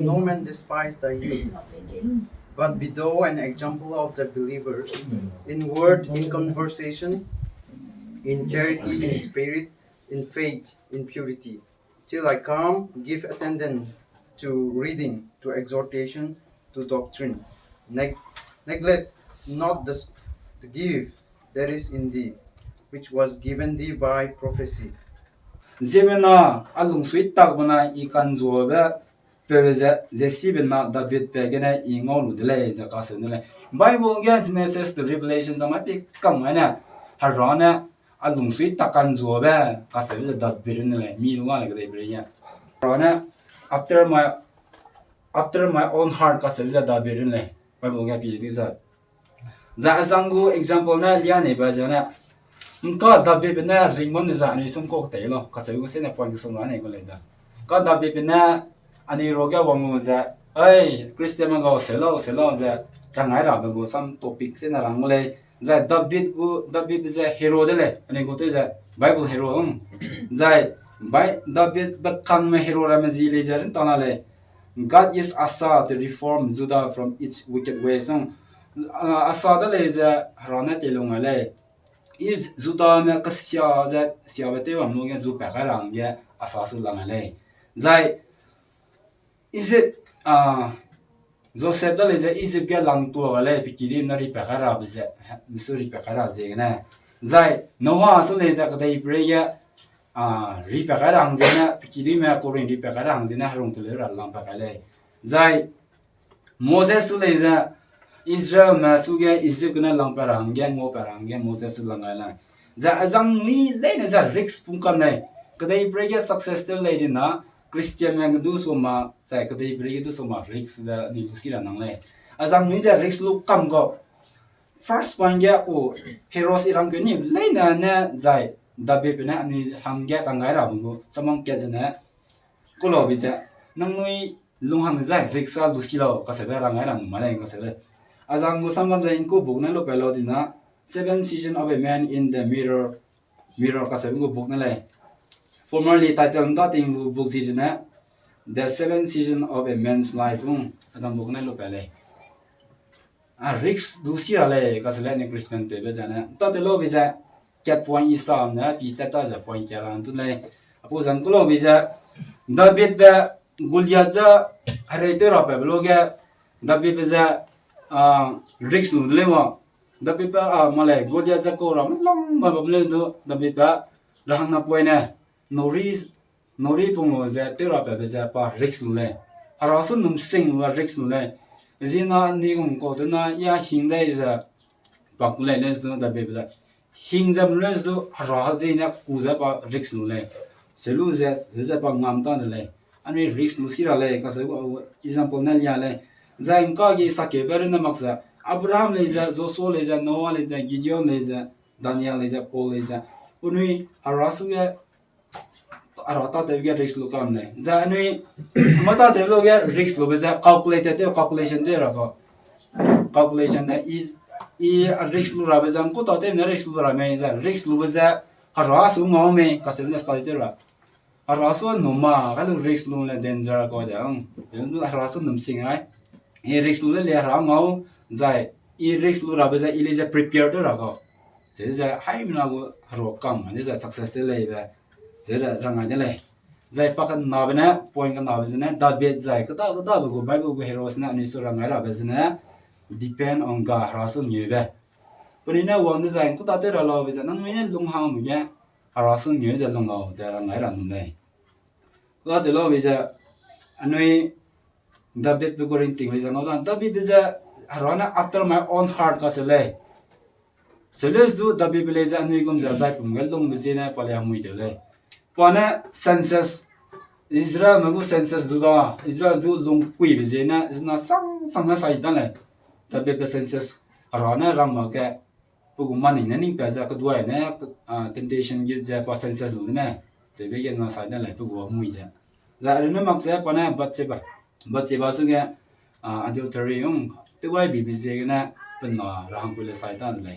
no man despise the youth, but be thou an example of the believers, in word, in conversation, in charity, in spirit, in faith, in purity. Till I come, give attendance to reading, to exhortation, to doctrine. Neglect not the gift that is in thee, which was given thee by prophecy. Zeme na alung sweet tak mana ikan zuabe peze zesibe na David pegene ingolu dele zakase dele Bible ga Genesis to Revelation sama pi kamana harana alung sweet takan zuabe kasebe David dele mi lunga le gade breya harana after my own heart kasebe David dele Bible ga pi disa za zangu example na liane ba janaก็ดับเบิลเป็นน่าริงมันในจากนี้ส่งโคกเตะหรอก็ใช้ก็เส้นในพอยต์ส่งมาเนี่ยก็เลยจ้ะก็ดับเบิลเป็นน่าอันนี้เราแค่วางมือจะเอ้ยคริสเตียนมันก็เสร็จแล้วจะร่างกายเราเป็นก็ซ้ำท็อปิกเส้นร่างเลยจะดับเบิลเป็นจะฮีโร่เด้เลยอันนี้ก็ตัวจะไบเบิลฮีโร่จะดับเบิลเป็นคำฮีโร่เราไม่จีเลยจะเรื่องตอนนั้นเลย God used Asa to reform Judah from its wicked ways Asa เด้เลยจะเราเนี่ยตีลงเลยis Judah me kasya za sia bete wa mo ge zu pa garang ge asasu lang ale zai is it Joseph da le za is it ge lang tu ga le pikiri na ri pa gara be za misuri pa gara ze na zai Noah so le za ka dai prayer ri pa garang ze na pikiri me ko ri pa garang ze na rong tu le ra lang pa ga le zai Moses so le za Israel ma suge Egypt na lang parang gen mo parang gen Moses lang ala za azang ni le na za risk pung kam nai kadai brege successful le din na Christian yang du so ma sa kadai brege du so ma risk za ni lusira nang le azang ni za risk lu kam go first point ge o heroes irang ke ni le na zai dabe pe na ni hang ge kang gai ra bung go samang ke na ko lo bi za nang nui lung hang zai risk sa lusilo ka sa ra ngai rang ma le ka sa le Azang samam za inko book na lo pelo dina 7 season of a man in the mirror kasabi ko book na le formerly titled dating book season na the 7 season of a man's life azang book na lo pele risk du sira le kasale ne Christian te be jana ta te lo be ja cat point isam na pi ta za point kara tu le apo zang ko lo be ja David be Goliath ja hare te ra pe lo ge David be ja risk lu le wa da pe pa male Goliath za ko ram long ba le do da pe pa rahang na poina nori pung lo za te ra pe za pa risk lu le ara sun num sing wa risk lu le zina ni ngom ko na ya hing dai za pa ku le les do da pe za hing jam les do ara ze na ku za pa risk lu le selu za pa ngam ta le ani risk lu sira le ka sa example na ya le Zain ka gi sake ber na maksa Abraham le za Joshua le za Noah le za Gideon le za Daniel le za Paul le za unui harasu ge arata de ge risk lu kam le za unui mata de lo ge risk lu be za calculation de ra ko calculation da is risk lu ra be za ko ta de na risk lu ra me za risk lu be za harasu mo me ka se na study de ra harasu no ma ka lu risk lu le danger ko da lu harasu num sing ai risk lu le ra ngau zai risk lu ra ba za ile ja prepare do ra ko je ja hai na go ro kam ne ja success le ba je ra nga ja le zai pa kan na ba na point kan na ba na da be zai ka da go bible go heroes na ni so ra nga ra ba na depend on god ra so nyu ba puni na wang de zai ko ta te ra lo ba nang ne lung hang mu ya ra so nyu ja lung lo ja ra nga ra nu le la de lo ba ja anui David begorin ting le jano dan David beza harana after my own heart ka sele seles du David bele ja anui gum ja zai pum gel long beze na pale amui de le pana census Israel magu census du da Israel du long kui beze na isna sang na sai dan le David be census harana ram ma ke pugu mani na ning pa ja ka duai na temptation gi ja pa census lu na je be ge na sai dan le pugu amui ja za ru na mak se pana bat se ba su ge adultery te wai bi je na pen na rahang pule sai tan le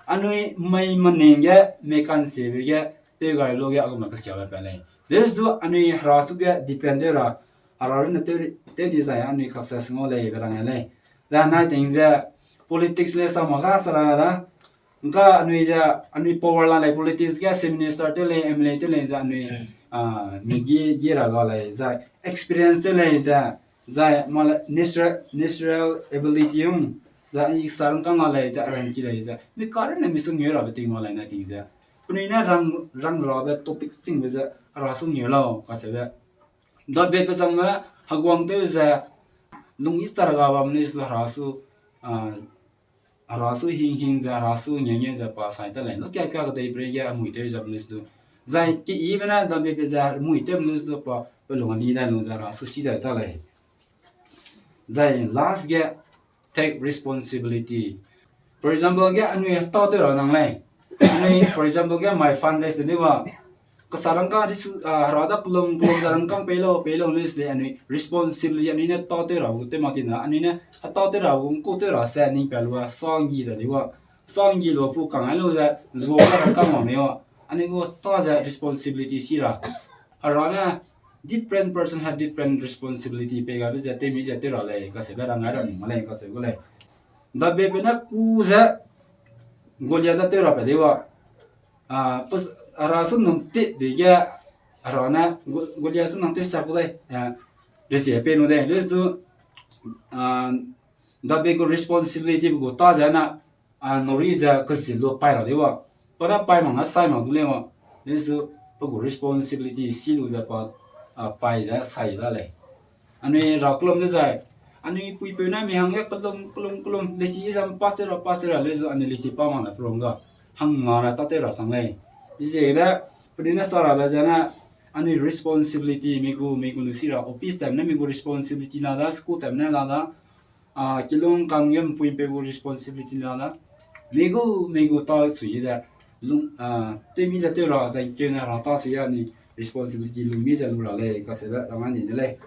anui mai maning ge me kan se be ge te ga lo ge agma ka sia ba le this do anui hra su ge depend ra ararin na te di zai anui success ngo le berang le za na ting ja politics le sama ga saranga da nga anui power la le politics ga minister te le MLA te le za anui migi gira ga le za experience te le za mal natural ability za i sarang ka le za ran chi le za mi karan na mi sung yera ba ting ma le na ting za puni na rang ra ba topic ching ba za ra sung yelo ka se ba da be pe sang ma hagwang te za lung istar ga ba mni su rasu hing za rasu nye za pa sai ta le no kya kya ga dei bre ya mui te za mni su zai ki i bana da be za mui te mni su pa pe lo li da lo za rasu si da ta le zai last get take responsibility. For example, get anu ya tau te nang lai. Anu for example get my fund list ni wa. Kasarang ka dis rada kulum darang kang pelo list le anu responsibility anu ne tau te ra te matina anu ne tau te ra ko te ra sa ni pelwa song gi da ni wa. Song gi lo fu kang anu za zo ka kang ma me wa. Anu go ta za responsibility si ra. Arana different person have different responsibility pe ga bisa te mi ja te ra le ka se ba rang ara ni ma le ka se go le da be pe na ku za golia da te ra pe de wa pus ara sun num te de ga ara na golia sun num te sa go le de se pe no de le tu da be go responsibility go ta ja na no ri ja ka si lo pa ra de wa pa na pa ma na sai ma du le wa le su go responsibility si lu ja pa pai za sai la le ani ra klom de zai ani pui pe na mi hang ya klom le si sam pasera le zo ani le si pa ma na prong ga hang ma na ta te ra sang le je da pudina sara da jana ani responsibility mi gu lu si ra office time na mi gu responsibility na da school time na da kilong kang yem pui pe gu responsibility na da mi gu ta sui da lung te mi za te ra za ke na ra ta si ya ni responsibility lu mi ja lu la le ka se ba ra ma ni le